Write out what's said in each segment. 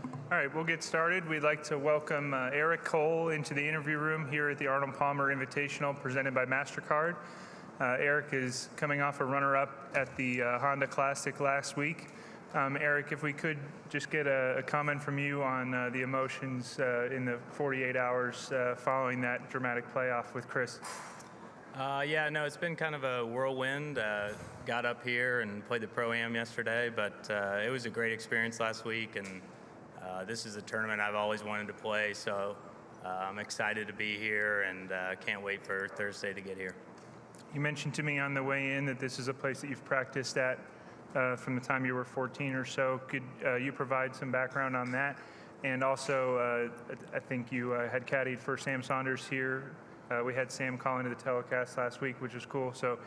All right, we'll get started. We'd like to welcome Eric Cole into the interview room here at the Arnold Palmer Invitational presented by MasterCard. Eric is coming off a runner-up at the Honda Classic last week. Eric, if we could just get a comment from you on the emotions in the 48 hours following that dramatic playoff with Chris. It's been kind of a whirlwind. Got up here and played the Pro-Am yesterday, but it was a great experience last week, and this is a tournament I've always wanted to play, so I'm excited to be here and can't wait for Thursday to get here. You mentioned to me on the way in that this is a place that you've practiced at from the time you were 14 or so. Could you provide some background on that? And also, I think you had caddied for Sam Saunders here. We had Sam call into the telecast last week, which was cool. So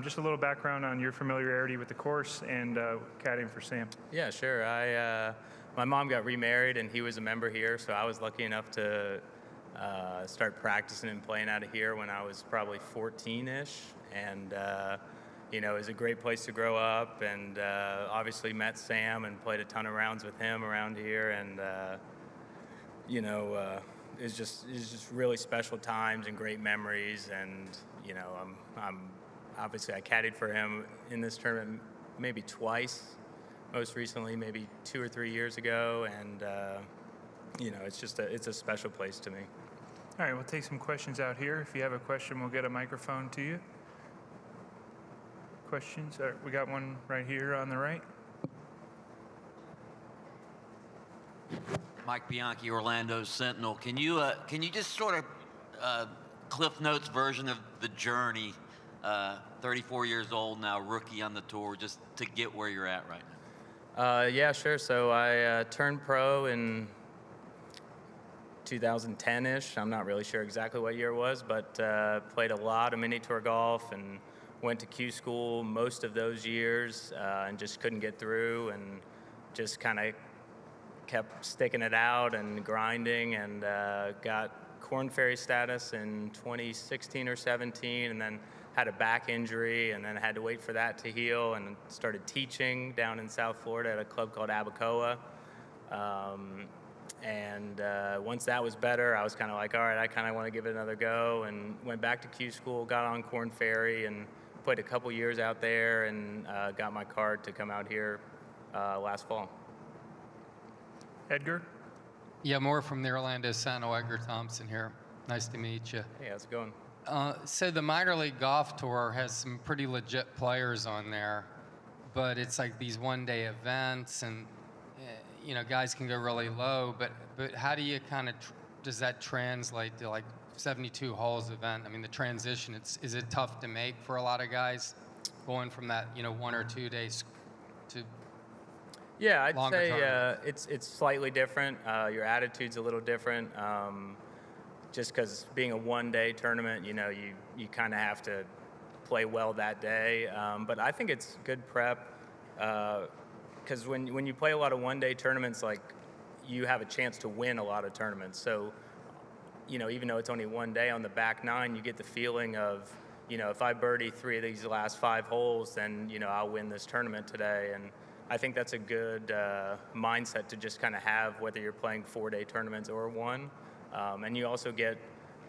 just a little background on your familiarity with the course and caddying for Sam. Yeah, sure. My mom got remarried, and he was a member here, so I was lucky enough to start practicing and playing out of here when I was probably 14-ish. And, it was a great place to grow up, and obviously met Sam and played a ton of rounds with him around here. And, it's just really special times and great memories. And, I'm obviously I caddied for him in this tournament maybe twice. Most recently, maybe 2 or 3 years ago, and it's a special place to me. All right, we'll take some questions out here. If you have a question, we'll get a microphone to you. Questions? All right, we got one right here on the right. Mike Bianchi, Orlando Sentinel. Can you just sort of Cliff Notes version of the journey? 34 years old now, rookie on the tour, just to get where you're at right now. Yeah, sure. So I turned pro in 2010-ish. I'm not really sure exactly what year it was, but played a lot of mini tour golf and went to Q school most of those years and just couldn't get through, and just kind of kept sticking it out and grinding, and got Korn Ferry status in 2016 or 17, and then had a back injury, and then had to wait for that to heal, and started teaching down in South Florida at a club called Abacoa. Once that was better, I was kind of like, all right, I kind of want to give it another go, and went back to Q school, got on Korn Ferry, and played a couple years out there, and got my card to come out here last fall. Edgar? Yeah, more from the Orlando Sentinel. Edgar Thompson here. Nice to meet you. Hey, how's it going? So the minor league golf tour has some pretty legit players on there, but it's like these one-day events, and guys can go really low. But how do you kind of does that translate to like 72 holes event? I mean, the transition. Is it tough to make for a lot of guys, going from that 1 or 2 days to yeah, I'd longer say term? it's slightly different. Your attitude's a little different. Just because being a one-day tournament, you kind of have to play well that day. But I think it's good prep because when you play a lot of one-day tournaments, like, you have a chance to win a lot of tournaments. So, even though it's only one day on the back nine, you get the feeling of, if I birdie 3 of these last 5 holes, then, I'll win this tournament today. And I think that's a good mindset to just kind of have, whether you're playing 4-day tournaments or one. And you also get,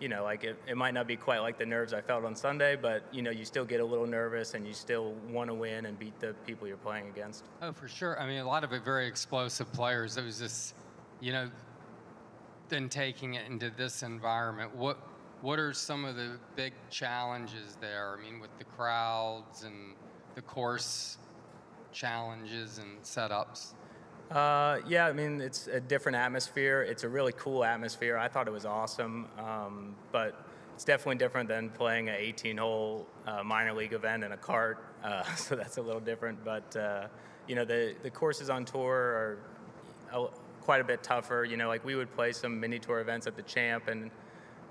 it might not be quite like the nerves I felt on Sunday, but, you still get a little nervous, and you still want to win and beat the people you're playing against. Oh, for sure. I mean, a lot of it very explosive players. It was just, then taking it into this environment. What are some of the big challenges there? I mean, with the crowds and the course challenges and setups. Yeah, I mean, it's a different atmosphere. It's a really cool atmosphere. I thought it was awesome, but it's definitely different than playing an 18-hole minor league event in a cart, so that's a little different. But, the courses on tour are quite a bit tougher. Like, we would play some mini tour events at the Champ, and,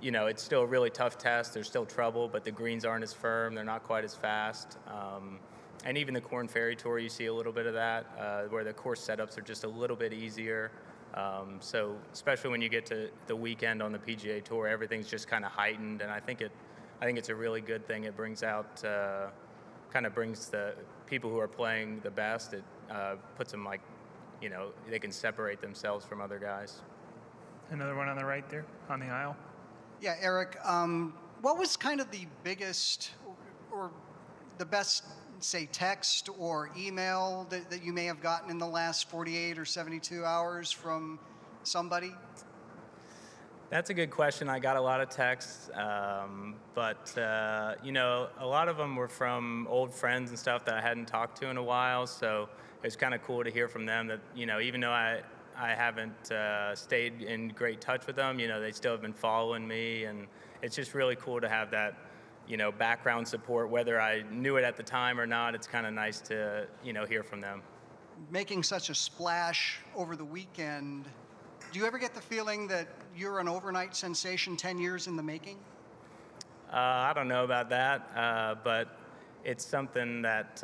it's still a really tough test. There's still trouble, but the greens aren't as firm. They're not quite as fast. And even the Korn Ferry Tour, you see a little bit of that, where the course setups are just a little bit easier. So especially when you get to the weekend on the PGA Tour, everything's just kind of heightened, and I think it's a really good thing. It brings out, kind of brings the people who are playing the best. It puts them like they can separate themselves from other guys. Another one on the right there, on the aisle. Yeah, Eric, what was kind of the biggest or the best, say, text or email that you may have gotten in the last 48 or 72 hours from somebody? That's a good question. I got a lot of texts, but a lot of them were from old friends and stuff that I hadn't talked to in a while. So it was kind of cool to hear from them that, even though I haven't stayed in great touch with them, they still have been following me, and it's just really cool to have that, background support, whether I knew it at the time or not. It's kind of nice to, hear from them. Making such a splash over the weekend, do you ever get the feeling that you're an overnight sensation 10 years in the making? I don't know about that, but it's something that,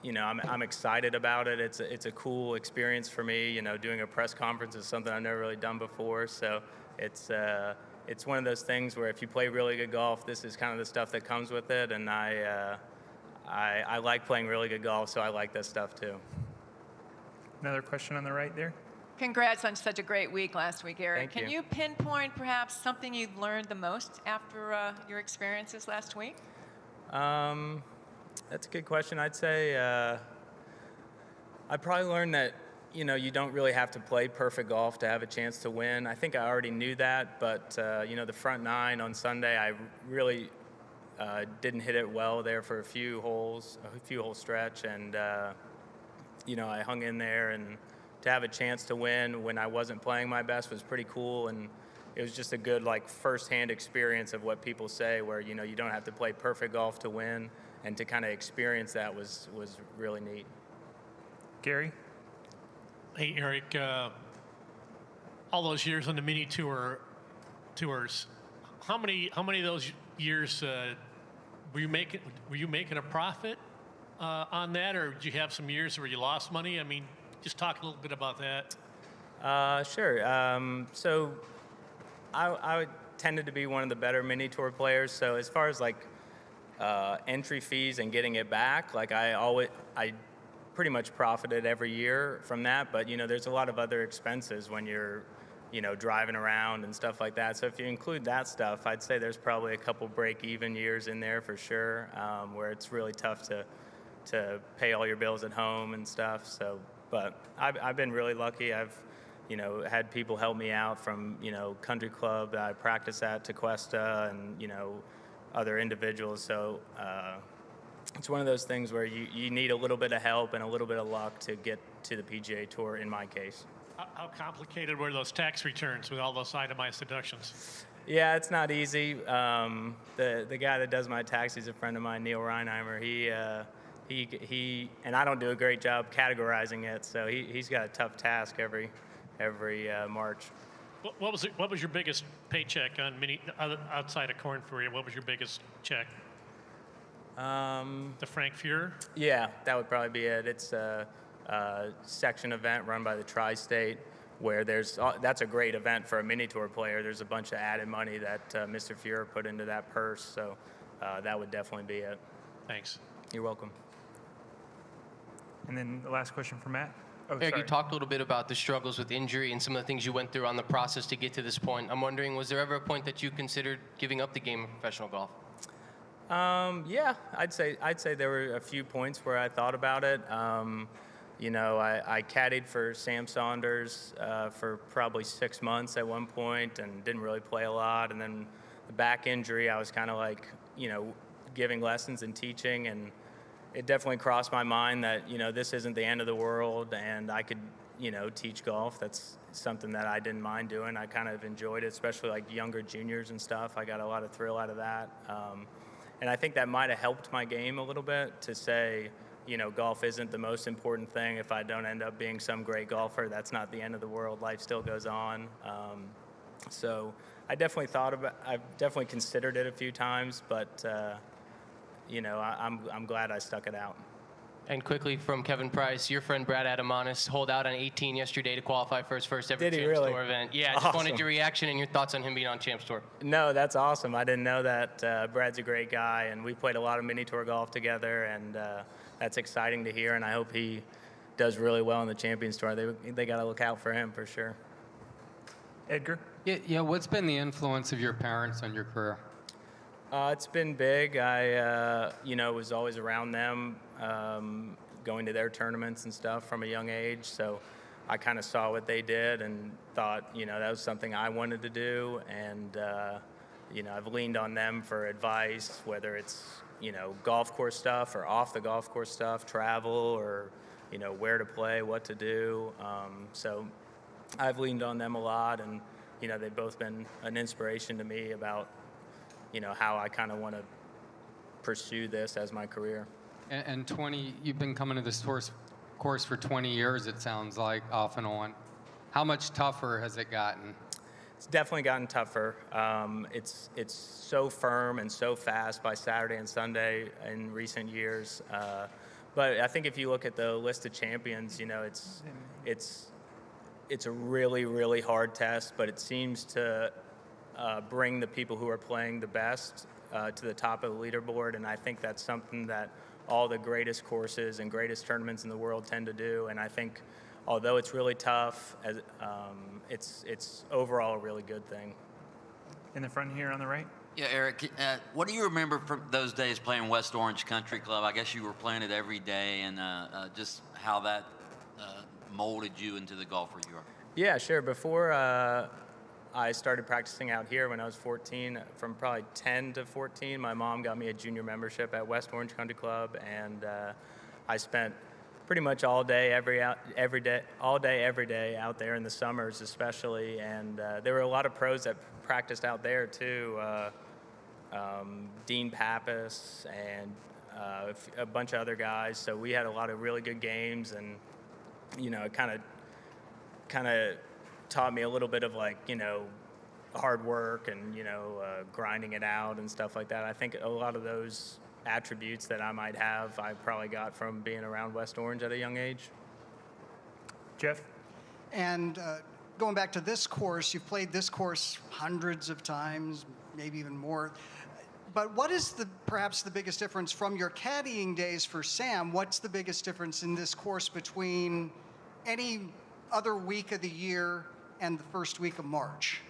I'm excited about it. It's a cool experience for me. Doing a press conference is something I've never really done before. So it's one of those things where if you play really good golf, this is kind of the stuff that comes with it. And I like playing really good golf, so I like this stuff too. Another question on the right there. Congrats on such a great week last week, Eric. Thank you. Can you pinpoint perhaps something you've learned the most after your experiences last week? That's a good question. I'd say I probably learned that, you don't really have to play perfect golf to have a chance to win. I think I already knew that, but, the front nine on Sunday, I really didn't hit it well there for a few hole stretch, and, I hung in there, and to have a chance to win when I wasn't playing my best was pretty cool, and it was just a good, first-hand experience of what people say, where, you don't have to play perfect golf to win, and to kind of experience that was really neat. Gary? Hey, Eric, all those years on the mini tours, how many of those years were you making a profit on that, or did you have some years where you lost money? I mean, just talk a little bit about that. Sure. So I tended to be one of the better mini tour players. So as far as entry fees and getting it back, I pretty much profited every year from that. But there's a lot of other expenses when you're driving around and stuff like that. So if you include that stuff, I'd say there's probably a couple break-even years in there for sure, where it's really tough to pay all your bills at home and stuff. So, but I've been really lucky. I've had people help me out from country club that I practice at, to Cuesta, and other individuals. So it's one of those things where you need a little bit of help and a little bit of luck to get to the PGA Tour, in my case. How complicated were those tax returns with all those itemized deductions? Yeah, it's not easy. The guy that does my taxes is a friend of mine, Neil Reinheimer. He and I don't do a great job categorizing it, so he's got a tough task every March. What was your biggest paycheck on outside of Corn for you? What was your biggest check? The Frank Fuhrer? Yeah, that would probably be it. It's a section event run by the Tri-State, where that's a great event for a mini tour player. There's a bunch of added money that Mr. Fuhrer put into that purse, so that would definitely be it. Thanks. You're welcome. And then the last question for Matt. Oh, Eric, sorry. you talked a little bit about the struggles with injury and some of the things you went through on the process to get to this point. I'm wondering, was there ever a point that you considered giving up the game of professional golf? Yeah, I'd say there were a few points where I thought about it. I caddied for Sam Saunders for probably 6 months at one point and didn't really play a lot. And then the back injury, I was kind of giving lessons and teaching, and it definitely crossed my mind that, this isn't the end of the world, and I could, teach golf. That's something that I didn't mind doing. I kind of enjoyed it, especially younger juniors and stuff. I got a lot of thrill out of that. And I think that might have helped my game a little bit to say, golf isn't the most important thing. If I don't end up being some great golfer, that's not the end of the world. Life still goes on. So I've definitely considered it a few times, but I'm glad I stuck it out. And quickly from Kevin Price, your friend Brad Adamanis holed out on 18 yesterday to qualify for his first ever Did he Champs really? Tour event. Yeah, I just Awesome. wanted your reaction and your thoughts on him being on Champs Tour. No, that's awesome. I didn't know that. Brad's a great guy, and we played a lot of mini tour golf together, and that's exciting to hear. And I hope he does really well in the Champions Tour, they got to look out for him for sure. Edgar? Yeah, what's been the influence of your parents on your career? It's been big. I, was always around them, going to their tournaments and stuff from a young age. So I kind of saw what they did and thought, that was something I wanted to do. And, I've leaned on them for advice, whether it's, golf course stuff or off the golf course stuff, travel or, where to play, what to do. So I've leaned on them a lot, and, they've both been an inspiration to me about, how I kind of want to pursue this as my career. And you've been coming to this course for 20 years, it sounds like, off and on. How much tougher has it gotten? It's definitely gotten tougher. It's so firm and so fast by Saturday and Sunday in recent years. But I think if you look at the list of champions, it's a really, really hard test, but it seems to bring the people who are playing the best to the top of the leaderboard, and I think that's something that all the greatest courses and greatest tournaments in the world tend to do. And I think, although it's really tough, it's overall a really good thing. In the front here on the right? Yeah, Eric, what do you remember from those days playing West Orange Country Club? I guess you were playing it every day, and just how that molded you into the golfer you are. Yeah, sure. Before I started practicing out here when I was 14, from probably 10 to 14, my mom got me a junior membership at West Orange Country Club, and I spent pretty much all day, every day out there in the summers especially, and there were a lot of pros that practiced out there too. Dean Pappas and a bunch of other guys, so we had a lot of really good games, and it kind of taught me a little bit of hard work and grinding it out and stuff like that. I think a lot of those attributes that I might have, I probably got from being around West Orange at a young age. Jeff? And going back to this course, you've played this course hundreds of times, maybe even more. But what is perhaps the biggest difference from your caddying days for Sam? What's the biggest difference in this course between any other week of the year and the first week of March?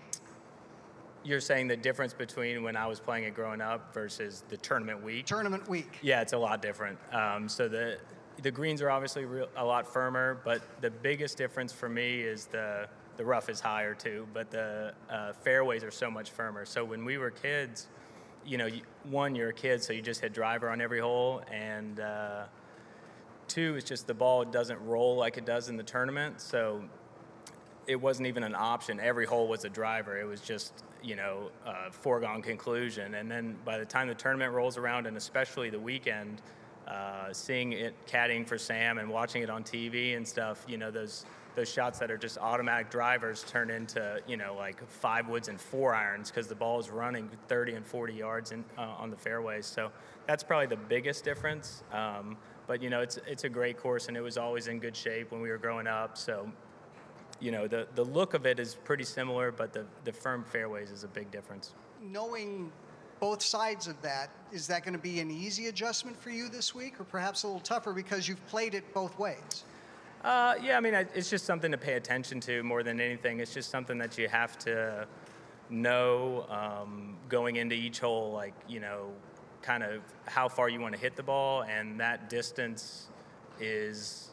You're saying the difference between when I was playing it growing up versus the tournament week? Tournament week. Yeah, it's a lot different. So the greens are obviously a lot firmer, but the biggest difference for me is the rough is higher too, but the fairways are so much firmer. So when we were kids, one, you're a kid, so you just hit driver on every hole, and two, it's just the ball doesn't roll like it does in the tournament, so it wasn't even an option. Every hole was a driver. It was just, a foregone conclusion. And then by the time the tournament rolls around, and especially the weekend, seeing it caddying for Sam and watching it on TV and stuff, those shots that are just automatic drivers turn into, 5 woods and 4 irons because the ball is running 30 and 40 yards on the fairways. So that's probably the biggest difference. But, it's a great course, and it was always in good shape when we were growing up. So, the look of it is pretty similar, but the firm fairways is a big difference. Knowing both sides of that, is that going to be an easy adjustment for you this week, or perhaps a little tougher because you've played it both ways? Yeah, it's just something to pay attention to more than anything. It's just something that you have to know going into each hole, kind of how far you want to hit the ball, and that distance is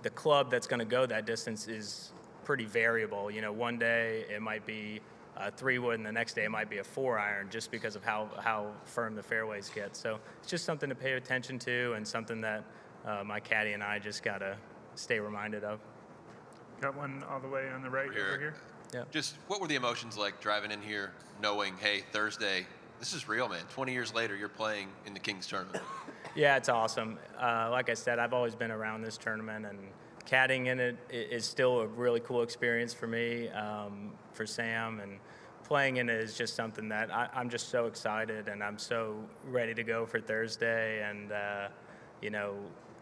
the club that's going to go that distance is pretty variable. One day it might be a 3-wood, and the next day it might be a 4-iron, just because of how firm the fairways get. So it's just something to pay attention to, and something that my caddy and I just got to stay reminded of. Got one all the way on the right over here. Yeah. Just what were the emotions like driving in here, knowing, hey, Thursday, this is real, man. 20 years later, you're playing in the King's Tournament. Yeah, it's awesome. Like I said, I've always been around this tournament, and caddying in it is still a really cool experience for me, for Sam, and playing in it is just something that I'm just so excited, and I'm so ready to go for Thursday, and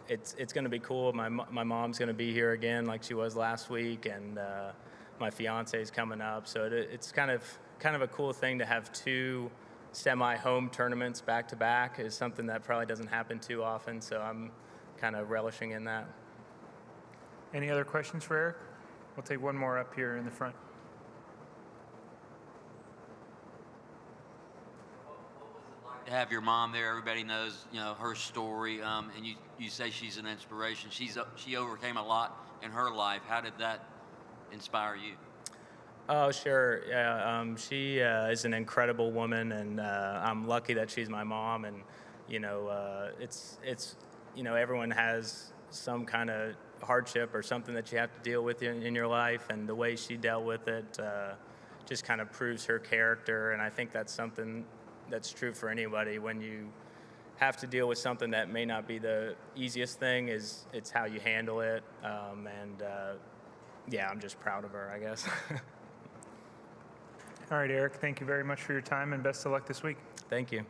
it's going to be cool. My mom's going to be here again like she was last week, and my fiance's coming up, so it's kind of a cool thing to have 2 semi-home tournaments back-to-back. Is something that probably doesn't happen too often, so I'm kind of relishing in that. Any other questions for Eric? We'll take one more up here in the front. To have your mom there, everybody knows, you know, her story, and you say she's an inspiration. She overcame a lot in her life. How did that inspire you? Oh, sure. Yeah, she is an incredible woman, and I'm lucky that she's my mom. And you know, it's you know, everyone has some kind of hardship or something that you have to deal with in your life, and the way she dealt with it just kind of proves her character. And I think that's something that's true for anybody. When you have to deal with something that may not be the easiest thing, it's how you handle it. Yeah, I'm just proud of her, I guess. All right, Eric, thank you very much for your time and best of luck this week. Thank you.